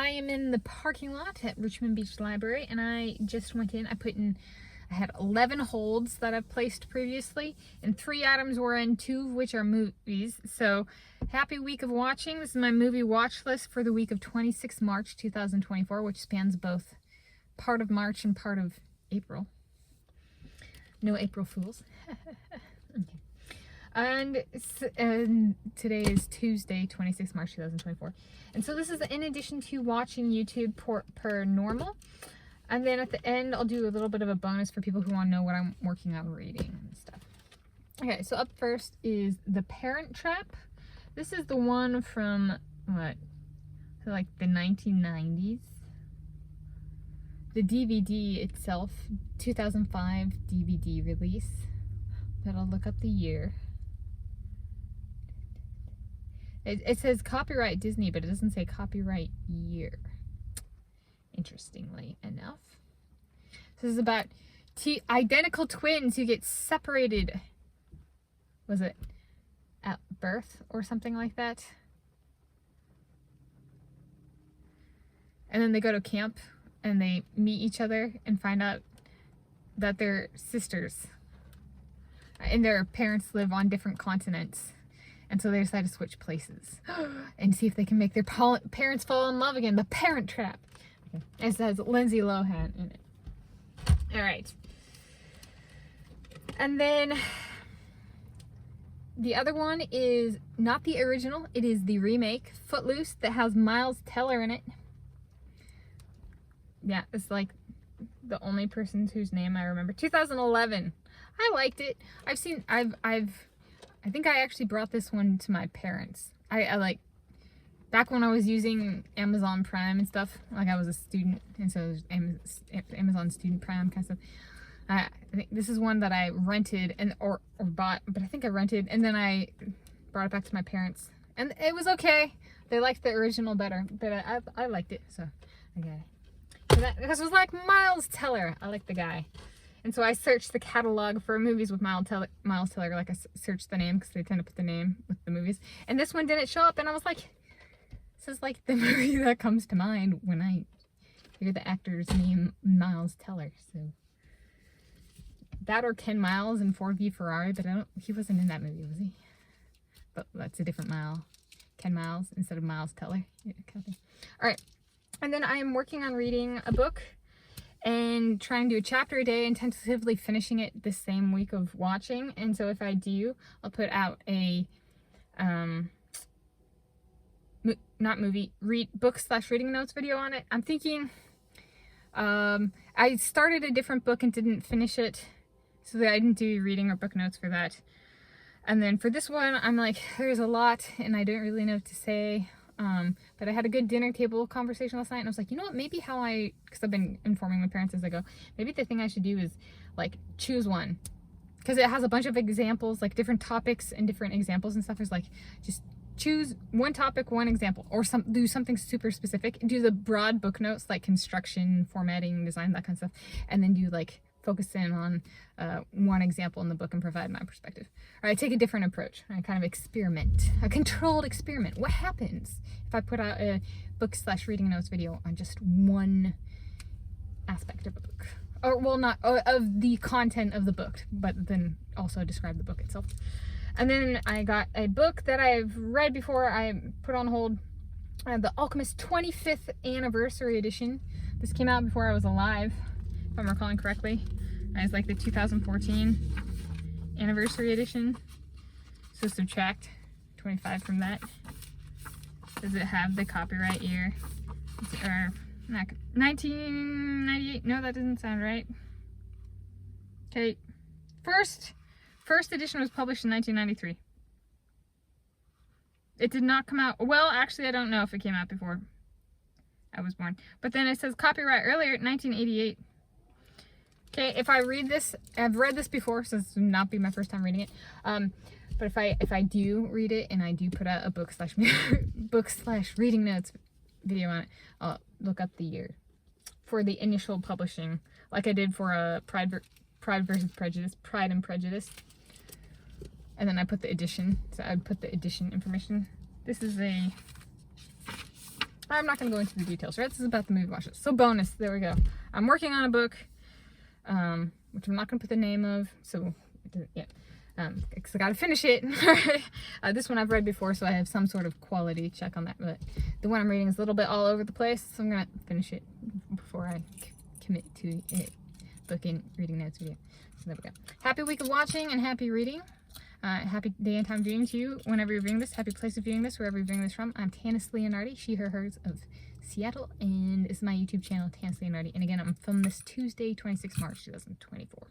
I am in the parking lot at Richmond Beach Library, and I just went in. I had 11 holds that I've placed previously, and 3 items were in, 2 of which are movies. So happy week of watching. This is my movie watch list for the week of 26 March 2024, which spans both part of March and part of April. No April Fools. Okay. And today is Tuesday, 26 March 2024. And so this is in addition to watching YouTube per normal. And then at the end, I'll do a little bit of a bonus for people who want to know what I'm working on reading and stuff. Okay, so up first is The Parent Trap. This is the one from, what, like the 1990s. The DVD itself, 2005 DVD release. But I'll look up the year. It says copyright Disney, but it doesn't say copyright year. Interestingly enough. This is about identical twins who get separated. Was it at birth or something like that? And then they go to camp and they meet each other and find out that they're sisters. And their parents live on different continents. And so they decide to switch places and see if they can make their parents fall in love again. The Parent Trap. Okay. It says Lindsay Lohan in it. All right. And then the other one is not the original. It is the remake, Footloose, that has Miles Teller in it. Yeah, it's like the only person whose name I remember. 2011. I liked it. I think I actually brought this one to my parents. I like, back when I was using Amazon Prime and stuff, like I was a student, and so it was Amazon Student Prime kind of stuff. I think this is one that I rented or bought, but I think I rented, and then I brought it back to my parents. And it was okay. They liked the original better, but I liked it, so I got it. Because it was like Miles Teller. I like the guy. And so I searched the catalog for movies with Miles Teller. Like I searched the name because they tend to put the name with the movies. And this one didn't show up, and I was like, this is like the movie that comes to mind when I hear the actor's name, Miles Teller. So that or Ken Miles in 4v Ferrari, but he wasn't in that movie, was he? But that's a different Ken Miles instead of Miles Teller. Yeah, kind of thing. All right. And then I am working on reading a book and trying to do a chapter a day and tentatively finishing it the same week of watching. And so if I do, I'll put out a book/reading notes video on it. I'm thinking I started a different book and didn't finish it, so that I didn't do reading or book notes for that. And then for this one, I'm like, there's a lot and I don't really know what to say. But I had a good dinner table conversation last night, and I was like, you know what, maybe because I've been informing my parents as I go, maybe the thing I should do is like choose one, because it has a bunch of examples, like different topics and different examples and stuff. There's like, just choose one topic, one example, or do something super specific, do the broad book notes like construction, formatting, design, that kind of stuff, and then do like focus in on one example in the book and provide my perspective. Or I take a different approach. I kind of experiment, a controlled experiment. What happens if I put out a book/reading notes video on just one aspect of a book? Or, well, not of the content of the book, but then also describe the book itself. And then I got a book that I've read before, I put on hold, The Alchemist 25th Anniversary Edition. This came out before I was alive, if I'm recalling correctly. It's like the 2014 Anniversary Edition. So subtract 25 from that. Does it have the copyright year? Or not, 1998? No, that doesn't sound right. Okay, first edition was published in 1993. It did not come out, well, actually I don't know if it came out before I was born. But then it says copyright earlier, 1988. Okay, if I read this, I've read this before, so this will not be my first time reading it. But if I do read it and I do put out a book/reading notes video on it, I'll look up the year for the initial publishing, like I did for Pride and Prejudice. And then I put the edition, so I'd put the edition information. This is a I'm not going to go into the details, right? This is about the movie watch list. So bonus, there we go. I'm working on a book, which I'm not going to put the name of, so yeah. Because I gotta finish it. This one I've read before, so I have some sort of quality check on that, but the one I'm reading is a little bit all over the place, so I'm gonna finish it before I commit to it. Book and reading notes video. So there we go. Happy week of watching and happy reading. Happy day and time viewing to you whenever you're viewing this. Happy place of viewing this, wherever you're viewing this from. I'm Tanis Leonhardi, she, her, hers of Seattle, and this is my YouTube channel, Tanis Leonhardi. And again, I'm filming this Tuesday, 26 March 2024.